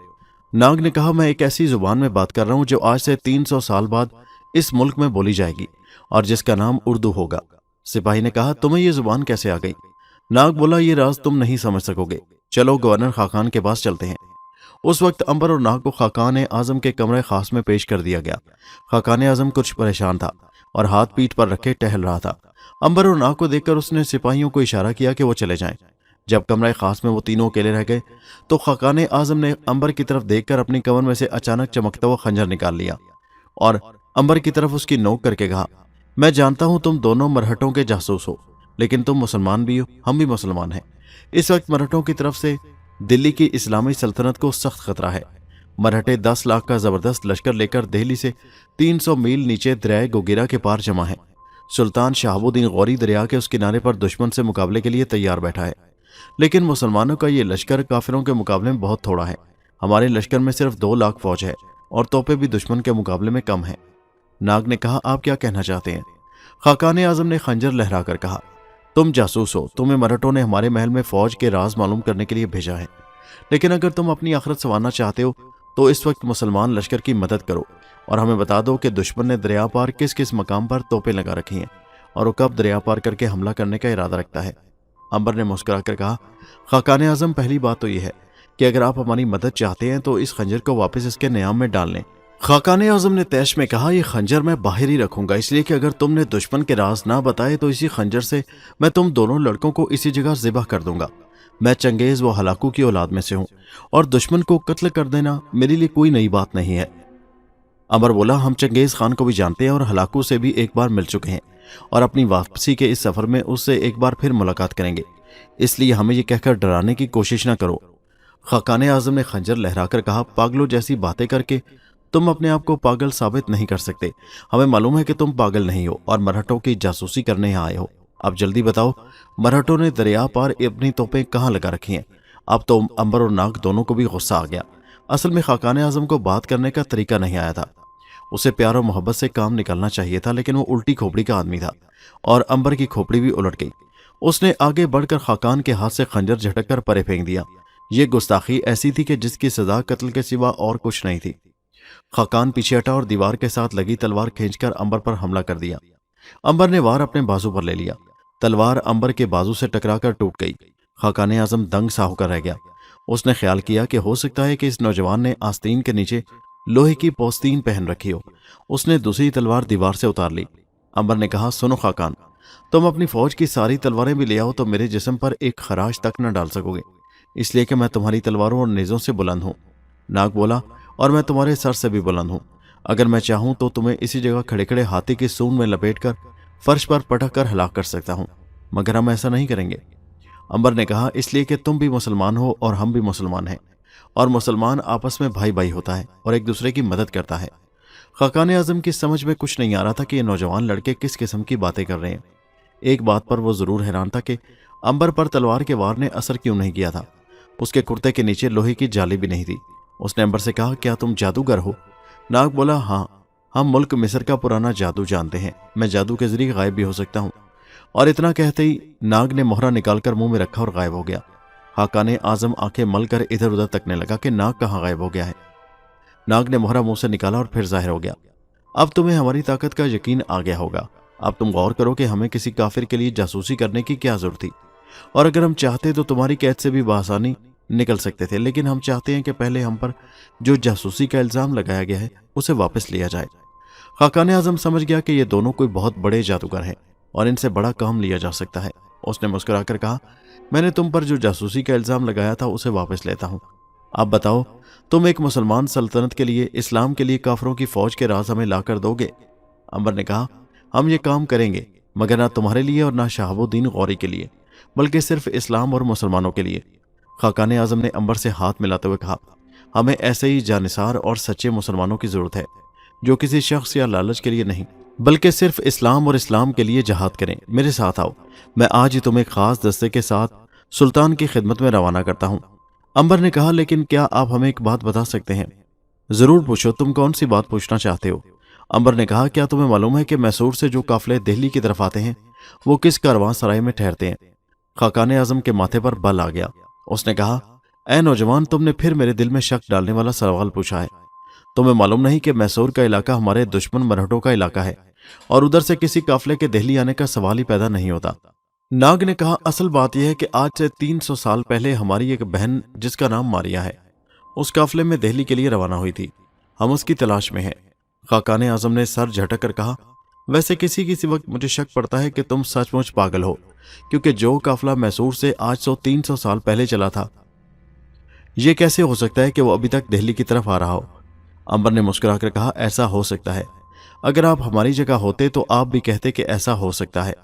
नाग ने कहा, मैं एक ऐसी जुबान में बात कर रहा हूं जो आज से 300 साल बाद इस मुल्क में बोली जाएगी और जिसका नाम उर्दू होगा। सिपाही ने कहा, तुम्हें यह जुबान कैसे आ गई? नाग बोला, ये राज तुम नहीं समझ सकोगे। चलो गवर्नर खाकान के पास चलते हैं। उस वक्त अंबर और नाग को खाकान आजम के कमरे खास में पेश कर दिया गया। खाकान आजम कुछ परेशान था और हाथ पीठ पर रखे टहल रहा था। अंबर और नाग को देखकर उसने सिपाहियों को इशारा किया कि वो चले जाएं। जब कमरे खास में वो तीनों अकेले रह गए तो खाकान आजम ने अंबर की तरफ देखकर अपनी कमर में से अचानक चमकता हुआ खंजर निकाल लिया और अंबर की तरफ उसकी नोक करके कहा, मैं जानता हूं तुम दोनों मरहटों के जासूस हो, लेकिन तुम मुसलमान भी हो, हम भी मुसलमान हैं। इस वक्त मरहटों की तरफ से दिल्ली की इस्लामी सल्तनत को सख्त खतरा है। मरहटे 10 लाख का जबरदस्त लश्कर लेकर दिल्ली से 300 मील नीचे दरिया गोगिरा के पार जमा है। सुल्तान शहाबुद्दीन गौरी दरिया के उस किनारे पर दुश्मन से मुकाबले के लिए तैयार बैठा है, लेकिन मुसलमानों का ये लश्कर काफिरों के मुकाबले में बहुत थोड़ा है। हमारे लश्कर में सिर्फ 2 लाख फौज है और तोपे भी दुश्मन के मुकाबले में कम है। नाग ने कहा, आप क्या कहना चाहते हैं? खाकान आजम ने खंजर लहराकर कहा, तुम जासूस हो। तुम्हें मराठों ने हमारे महल में फौज के राज मालूम करने के लिए भेजा है, लेकिन अगर तुम अपनी आखिरत संवारना चाहते हो तो इस वक्त मुसलमान लश्कर की मदद करो और हमें बता दो कि दुश्मन ने दरिया पार किस किस मकाम पर तोपें लगा रखी हैं और वो कब दरिया पार करके हमला करने का इरादा रखता है। अंबर ने मुस्कुराकर कहा, खाकान आजम, पहली बात तो यह है कि अगर आप हमारी मदद चाहते हैं तो इस खंजर को वापस इसके नियाम में डाल लें। खाकान आजम ने तैश में कहा, यह खंजर मैं बाहर ही रखूंगा, इसलिए कि अगर तुमने दुश्मन के राज ना बताए तो इसी खंजर से मैं तुम दोनों लड़कों को इसी जगह ज़िबह कर दूंगा। मैं चंगेज व हलाकू की औलाद में से हूं और दुश्मन को कत्ल कर देना मेरे लिए कोई नई बात नहीं है। अमर बोला, हम चंगेज खान को भी जानते हैं और हलाकू से भी एक बार मिल चुके हैं और अपनी वापसी के इस सफर में उससे एक बार फिर मुलाकात करेंगे, इसलिए हमें यह कहकर डराने की कोशिश न करो। खाकान आजम ने खंजर लहराकर कहा, पागलों जैसी बातें करके तुम अपने आप को पागल साबित नहीं कर सकते। हमें मालूम है कि तुम पागल नहीं हो और मराठों की जासूसी करने यहाँ आए हो। अब जल्दी बताओ, मराठों ने दरिया पार अपनी तोपें कहाँ लगा रखी हैं? अब तो अंबर और नाग दोनों को भी गुस्सा आ गया। असल में खाकान आजम को बात करने का तरीका नहीं आया था। उसे प्यार और मोहब्बत से काम निकालना चाहिए था, लेकिन वो उल्टी खोपड़ी का आदमी था और अंबर की खोपड़ी भी उलट गई। उसने आगे बढ़कर खाकान के हाथ से खंजर झटक कर परे फेंक दिया। ये गुस्ताखी ऐसी थी कि जिसकी सजा कत्ल के सिवा और कुछ नहीं थी। खाकान पीछे हटा और दीवार के साथ लगी तलवार खींचकर अंबर पर हमला कर दिया। अंबर ने वार अपने बाजू पर ले लिया। तलवार अंबर के बाजू से टकराकर टूट गई। खाकान आजम दंग सा होकर रह गया। उसने ख्याल किया कि हो सकता है कि इस नौजवान ने आस्तीन के नीचे लोहे की पोस्तीन पहन रखी हो। उसने दूसरी तलवार दीवार से उतार ली। अंबर ने कहा, सुनो खाकान, तुम अपनी फौज की सारी तलवारें भी ले आओ तो मेरे जिस्म पर एक खराश तक न डाल सकोगे, इसलिए कि मैं तुम्हारी तलवारों और नेजों से बुलंद हूं। नाग बोला, और मैं तुम्हारे सर से भी बुलंद हूं। अगर मैं चाहूं तो तुम्हें इसी जगह खड़े खड़े हाथी की सूंड में लपेटकर फर्श पर पटक कर हलाक कर सकता हूं, मगर हम ऐसा नहीं करेंगे। अंबर ने कहा, इसलिए कि तुम भी मुसलमान हो और हम भी मुसलमान हैं, और मुसलमान आपस में भाई भाई होता है और एक दूसरे की मदद करता है। खाकान आजम की समझ में कुछ नहीं आ रहा था कि ये नौजवान लड़के किस किस्म की बातें कर रहे हैं। एक बात पर वो जरूर हैरान था कि अंबर पर तलवार के वार ने असर क्यों नहीं किया था। उसके कुर्ते के नीचे लोहे की जाली भी नहीं थी। उसने अंबर से कहा, क्या तुम जादूगर हो? नाग बोला, हाँ, हम मुल्क मिस्र का पुराना जादू जानते हैं। मैं जादू के जरिए गायब भी हो सकता हूँ। और इतना कहते ही नाग ने मोहरा निकालकर मुंह में रखा और गायब हो गया। खाकान आजम आंखें मल कर इधर उधर तकने लगा कि नाग कहाँ गायब हो गया है। नाग ने मोहरा मुंह से निकाला और फिर जाहिर हो गया। अब तुम्हें हमारी ताकत का यकीन आ गया होगा। अब तुम गौर करो कि हमें किसी काफिर के लिए जासूसी करने की क्या जरूरत थी, और अगर हम चाहते तो तुम्हारी कैद से भी बआसानी निकल सकते थे, लेकिन हम चाहते हैं कि पहले हम पर जो जासूसी का इल्जाम लगाया गया है उसे वापस लिया जाए। खाकान आजम समझ गया कि ये दोनों कोई बहुत बड़े जादूगर हैं और इनसे बड़ा काम लिया जा सकता है। उसने मुस्कुराकर कहा, मैंने तुम पर जो जासूसी का इल्जाम लगाया था उसे वापस लेता हूं। अब बताओ, तुम एक मुसलमान सल्तनत के लिए, इस्लाम के लिए काफरों की फौज के राज हमें लाकर दोगे? अंबर ने कहा, हम ये काम करेंगे, मगर ना तुम्हारे लिए और ना शहाबुद्दीन गौरी के लिए, बल्कि सिर्फ इस्लाम और मुसलमानों के लिए। खाकान आजम ने अंबर से हाथ मिलाते हुए कहा, हमें ऐसे ही जानिसार और सच्चे मुसलमानों की जरूरत है, जो किसी शख्स या लालच के लिए नहीं, बल्कि सिर्फ इस्लाम और इस्लाम के लिए जहाद करें। मेरे साथ आओ, मैं आज ही तुम्हें खास दस्ते के साथ सुल्तान की खिदमत में रवाना करता हूं। अंबर ने कहा, लेकिन क्या आप हमें एक बात बता सकते हैं? जरूर पूछो, तुम कौन सी बात पूछना चाहते हो? अंबर ने कहा, क्या तुम्हें मालूम है कि मैसूर से जो काफले दिल्ली की तरफ आते हैं वो किस कारवां सराय में ठहरते हैं? खाकान आजम के माथे पर बल आ गया। उसने कहा, ऐ नौजवान, तुमने फिर मेरे दिल में शक डालने वाला सवाल पूछा है। तुम्हें मालूम नहीं कि मैसूर का इलाका हमारे दुश्मन मराठों का इलाका है और उधर से किसी काफले के दिल्ली आने का सवाल ही पैदा नहीं होता। नाग ने कहा, असल बात यह है कि आज से 300 साल पहले हमारी एक बहन जिसका नाम मारिया है, उस काफले में दिल्ली के लिए रवाना हुई थी। हम उसकी तलाश में हैं। खाकान आजम ने सर झटक कर कहा, वैसे किसी किसी वक्त मुझे शक पड़ता है कि तुम सचमुच पागल हो, क्योंकि जो काफला मैसूर से आज 300 साल पहले चला था, यह कैसे हो सकता है कि वो अभी तक दिल्ली की तरफ आ रहा हो? अंबर ने मुस्कुराकर कहा, ऐसा हो सकता है। अगर आप हमारी जगह होते तो आप भी कहते कि ऐसा हो सकता है।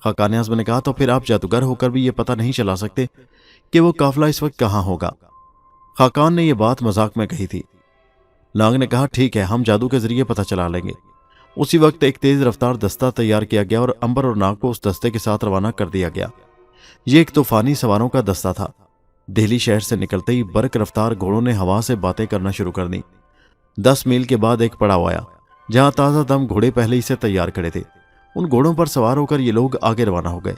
खाकान आजम ने कहा, तो फिर आप जादूगर होकर भी ये पता नहीं चला सकते कि वो काफला इस वक्त कहाँ होगा? खाकान ने यह बात मजाक में कही थी। नाग ने कहा, ठीक है, हम जादू के जरिए पता चला लेंगे। उसी वक्त एक तेज रफ्तार दस्ता तैयार किया गया और अंबर और नाग को उस दस्ते के साथ रवाना कर दिया गया। ये एक तूफानी सवारों का दस्ता था। दिल्ली शहर से निकलते ही बरक रफ्तार घोड़ों ने हवा से बातें करना शुरू कर दी। 10 मील के बाद एक पड़ाव आया जहां ताजा दम घोड़े पहले ही से तैयार खड़े थे। उन घोड़ों पर सवार होकर ये लोग आगे रवाना हो गए।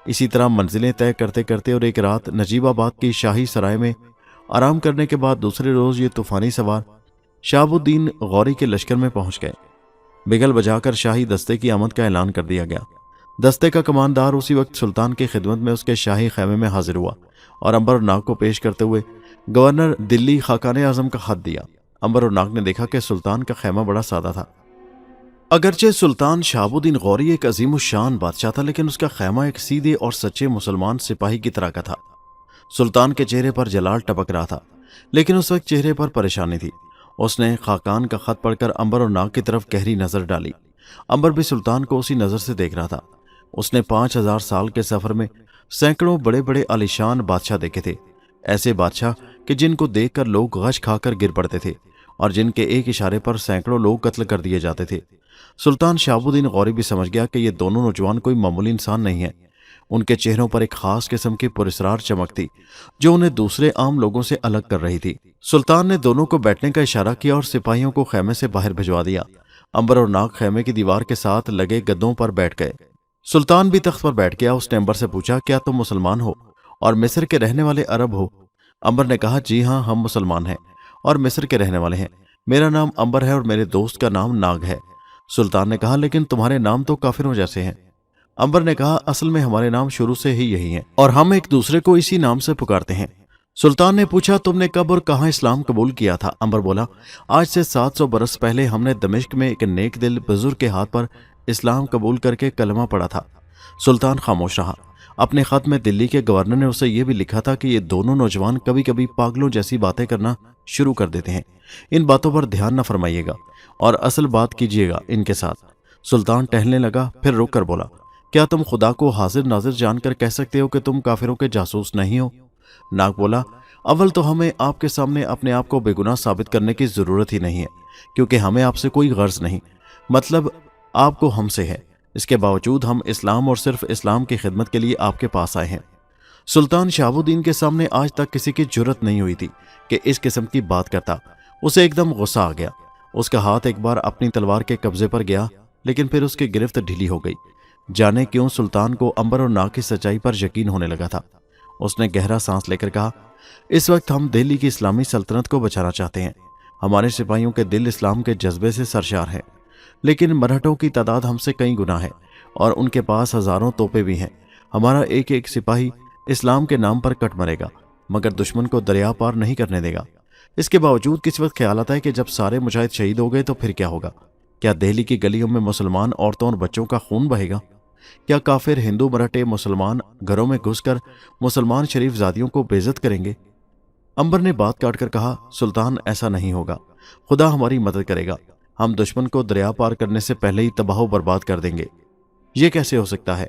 इसी तरह मंजिलें तय करते करते और एक रात नजीबाबाद की शाही सराय में आराम करने के बाद दूसरे रोज ये तूफानी सवार शहाबुद्दीन गौरी के लश्कर में पहुंच गए। बिगल बजाकर शाही दस्ते की आमद का ऐलान कर दिया गया। दस्ते का कमानदार उसी वक्त सुल्तान की खिदमत में उसके शाही खैमे में हाजिर हुआ और अंबर और नाग को पेश करते हुए गवर्नर दिल्ली खाकान आजम का खत दिया। अंबर और नाग ने देखा कि सुल्तान का खैमा बड़ा सादा था। अगरचे सुल्तान शहाबुद्दीन गौरी एक अजीम शान बादशाह था, लेकिन उसका खैमा एक सीधे और सच्चे मुसलमान सिपाही की तरह का था। सुल्तान के चेहरे पर जलाल टपक रहा था, लेकिन उस वक्त चेहरे पर परेशानी थी। उसने खाकान का खत पढ़कर अंबर और नाग की तरफ गहरी नजर डाली। अंबर भी सुल्तान को उसी नजर से देख रहा था। उसने 5000 साल के सफर में सैकड़ों बड़े बड़े आलीशान बादशाह देखे थे, ऐसे बादशाह कि जिनको देखकर लोग गश खाकर गिर पड़ते थे और जिनके एक इशारे पर सैकड़ों लोग कत्ल कर दिए जाते थे। सुल्तान शहाबुद्दीन गौरी भी समझ गया कि ये दोनों नौजवान कोई मामूली इंसान नहीं है। उनके चेहरों पर एक खास किस्म की पुरस्कार चमक थी जो उन्हें दूसरे आम लोगों से अलग कर रही थी। सुल्तान ने दोनों को बैठने का इशारा किया और सिपाहियों को खेमे से बाहर भिजवा दिया। अंबर और नाग खेमे की दीवार के साथ लगे गद्दों पर बैठ गए। सुल्तान भी तख्त पर बैठ गया। उसने अंबर से पूछा, क्या तुम मुसलमान हो और मिस्र के रहने वाले अरब हो? अंबर ने कहा, जी हाँ, हम मुसलमान हैं और मिस्र के रहने वाले हैं। मेरा नाम अंबर है और मेरे दोस्त का नाम नाग है। सुल्तान ने कहा, लेकिन तुम्हारे नाम तो काफिरों जैसे हैं। अंबर ने कहा, असल में हमारे नाम शुरू से ही यही हैं और हम एक दूसरे को इसी नाम से पुकारते हैं। सुल्तान ने पूछा, तुमने कब और कहाँ इस्लाम कबूल किया था? अंबर बोला, आज से 700 बरस पहले हमने दमिश्क में एक नेक दिल बुजुर्ग के हाथ पर इस्लाम कबूल करके कलमा पढ़ा था। सुल्तान खामोश रहा। अपने खत में दिल्ली के गवर्नर ने उसे यह भी लिखा था कि ये दोनों नौजवान कभी कभी पागलों जैसी बातें करना शुरू कर देते हैं। इन बातों पर ध्यान न फरमाइएगा और असल बात कीजिएगा इनके साथ। सुल्तान टहलने लगा, फिर रुक कर बोला, क्या तुम खुदा को हाजिर नाजिर जानकर कह सकते हो कि तुम काफिरों के जासूस नहीं हो? नाग बोला, अव्वल तो हमें आपके सामने अपने आप को बेगुनाह साबित करने की जरूरत ही नहीं है, क्योंकि हमें आपसे कोई गर्ज नहीं, मतलब आपको हमसे है। इसके बावजूद हम इस्लाम और सिर्फ इस्लाम की खिदमत के लिए आपके पास आए हैं। सुल्तान शहाबुद्दीन के सामने आज तक किसी की जुर्रत नहीं हुई थी कि इस किस्म की बात करता। उसे एकदम गुस्सा आ गया। उसका हाथ एक बार अपनी तलवार के कब्जे पर गया, लेकिन फिर उसकी गिरफ्त ढीली हो गई। जाने क्यों सुल्तान को अंबर और नाग की सच्चाई पर यकीन होने लगा था। उसने गहरा सांस लेकर कहा, इस वक्त हम दिल्ली की इस्लामी सल्तनत को बचाना चाहते हैं। हमारे सिपाहियों के दिल इस्लाम के जज्बे से सरशार हैं, लेकिन मराठों की तादाद हमसे कई गुना है और उनके पास हजारों तोपे भी हैं। हमारा एक एक सिपाही इस्लाम के नाम पर कट मरेगा, मगर दुश्मन को दरिया पार नहीं करने देगा। इसके बावजूद किसी वक्त ख्याल आता है कि जब सारे मुजाहिद शहीद हो गए तो फिर क्या होगा? क्या दिल्ली की गलियों में मुसलमान औरतों और बच्चों का खून बहेगा? क्या काफिर हिंदू मराठे मुसलमान घरों में घुसकर मुसलमान शरीफ जादियों को बेइज्जत करेंगे? अंबर ने बात काटकर कहा, सुल्तान, ऐसा नहीं होगा। खुदा हमारी मदद करेगा। हम दुश्मन को दरिया पार करने से पहले ही तबाह बर्बाद कर देंगे। ये कैसे हो सकता है?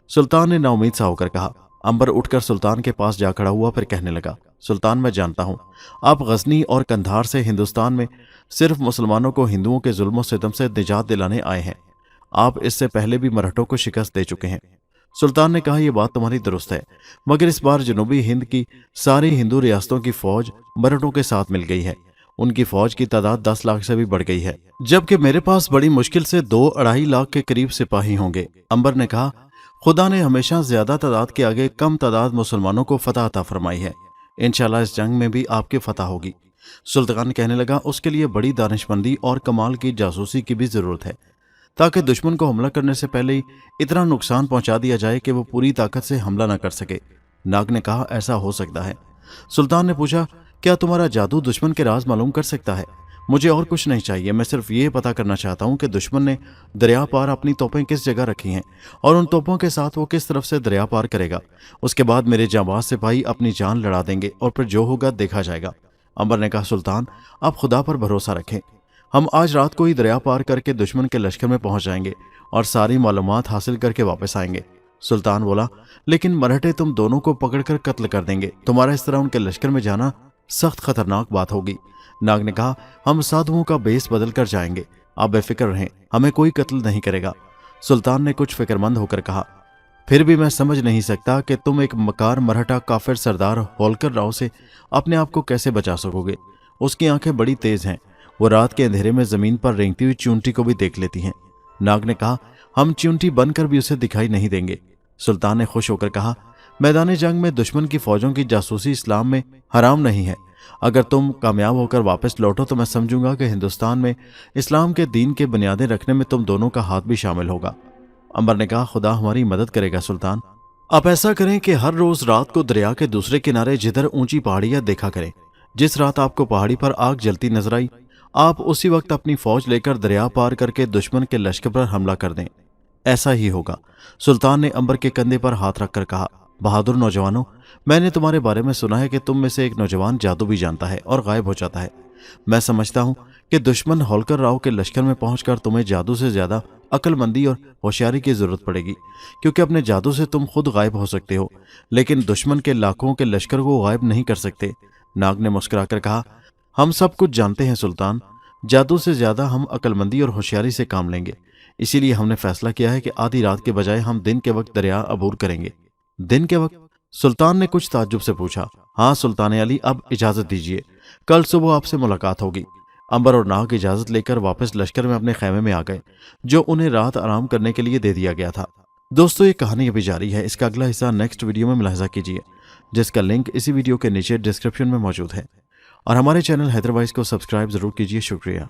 सुल्तान ने नाउमीद सा होकर कहा। अंबर उठकर सुल्तान के पास जा खड़ा हुआ, फिर कहने लगा, सुल्तान, मैं जानता हूं आप गजनी और कंधार से हिंदुस्तान में सिर्फ मुसलमानों को हिंदुओं के जुल्म सितम से निजात दिलाने आए हैं। आप इससे पहले भी मराठों को शिकस्त दे चुके हैं। सुल्तान ने कहा, यह बात तुम्हारी दुरुस्त है, मगर इस बार जनूबी हिंद की सारी हिंदू रियासतों की फौज मराठों के साथ मिल गई है। उनकी फौज की तादाद 10 लाख से भी बढ़ गई है, जबकि मेरे पास बड़ी मुश्किल से 2-2.5 लाख के करीब सिपाही होंगे। अंबर ने कहा, खुदा ने हमेशा ज्यादा तादाद के आगे कम तादाद मुसलमानों को फतह अता फरमाई है। इंशाल्लाह इस जंग में भी आपकी फतह होगी। सुल्तान कहने लगा, उसके लिए बड़ी दानिशमंदी और कमाल की जासूसी की भी जरूरत है, ताकि दुश्मन को हमला करने से पहले ही इतना नुकसान पहुंचा दिया जाए कि वो पूरी ताकत से हमला न कर सके। नाग ने कहा, ऐसा हो सकता है। सुल्तान ने पूछा, क्या तुम्हारा जादू दुश्मन के राज मालूम कर सकता है? मुझे और कुछ नहीं चाहिए, मैं सिर्फ ये पता करना चाहता हूं कि दुश्मन ने दरिया पार अपनी तोपें किस जगह रखी हैं और उन तोपों के साथ वो किस तरफ से दरिया पार करेगा। उसके बाद मेरे जांबाज सिपाही अपनी जान लड़ा देंगे और फिर जो होगा देखा जाएगा। अंबर ने कहा, सुल्तान, आप खुदा पर भरोसा रखें। हम आज रात को ही दरिया पार करके दुश्मन के लश्कर में पहुंच जाएंगे और सारी मालूमात हासिल करके वापस आएंगे। सुल्तान बोला, लेकिन मराठे तुम दोनों को पकड़कर कत्ल कर देंगे। तुम्हारा इस तरह उनके लश्कर में जाना सख्त खतरनाक बात होगी। नाग ने कहा, हम साधुओं का बेस बदल कर जाएंगे, आप बेफिक्र रहें, हमें कोई कत्ल नहीं करेगा। सुल्तान ने कुछ फिक्रमंद होकर कहा, फिर भी मैं समझ नहीं सकता कि तुम एक मकार मराठा काफिर सरदार होलकर राव से अपने आप को कैसे बचा सकोगे। उसकी आंखें बड़ी तेज हैं, वो रात के अंधेरे में जमीन पर रेंगती हुई चूंटी को भी देख लेती हैं। नाग ने कहा, हम चूंटी बनकर भी उसे दिखाई नहीं देंगे। सुल्तान ने खुश होकर कहा, मैदान जंग में दुश्मन की फौजों की जासूसी इस्लाम में हराम नहीं है। अगर तुम कामयाब होकर वापस लौटो तो मैं समझूंगा कि हिंदुस्तान में इस्लाम के दीन के बुनियादें रखने में तुम दोनों का हाथ भी शामिल होगा। अंबर ने कहा, खुदा हमारी मदद करेगा सुल्तान। आप ऐसा करें कि हर रोज रात को दरिया के दूसरे किनारे जिधर ऊंची पहाड़ियां देखा करें, जिस रात आपको पहाड़ी पर आग जलती नजर आई, आप उसी वक्त अपनी फौज लेकर दरिया पार करके दुश्मन के लश्कर पर हमला कर दें। ऐसा ही होगा। सुल्तान ने अंबर के कंधे पर हाथ रखकर कहा। बहादुर नौजवानों, मैंने तुम्हारे बारे में सुना है कि तुम में से एक नौजवान जादू भी जानता है और गायब हो जाता है। मैं समझता हूं कि दुश्मन होलकर राव के लश्कर में पहुंचकर तुम्हें जादू से ज्यादा अक्लमंदी और होशियारी की जरूरत पड़ेगी, क्योंकि अपने जादू से तुम खुद गायब हो सकते हो, लेकिन दुश्मन के लाखों के लश्कर को गायब नहीं कर सकते। नाग ने मुस्कुराकर कहा, हम सब कुछ जानते हैं सुल्तान, जादू से ज्यादा हम अक्लमंदी और होशियारी से काम लेंगे। इसीलिए हमने फैसला किया है कि आधी रात के बजाय हम दिन के वक्त दरिया अबूर करेंगे। दिन के वक्त? सुल्तान ने कुछ ताज्जुब से पूछा। हाँ सुल्तान अली, अब इजाजत दीजिए, कल सुबह आपसे मुलाकात होगी। अंबर और नाग इजाजत लेकर वापस लश्कर में अपने खैमे में आ गए, जो उन्हें रात आराम करने के लिए दे दिया गया था। दोस्तों, ये कहानी अभी जारी है, इसका अगला हिस्सा नेक्स्ट वीडियो में मुलाहिजा कीजिए, जिसका लिंक इसी वीडियो के नीचे डिस्क्रिप्शन में मौजूद है। और हमारे चैनल हैदरवाइज को सब्सक्राइब जरूर कीजिए। शुक्रिया।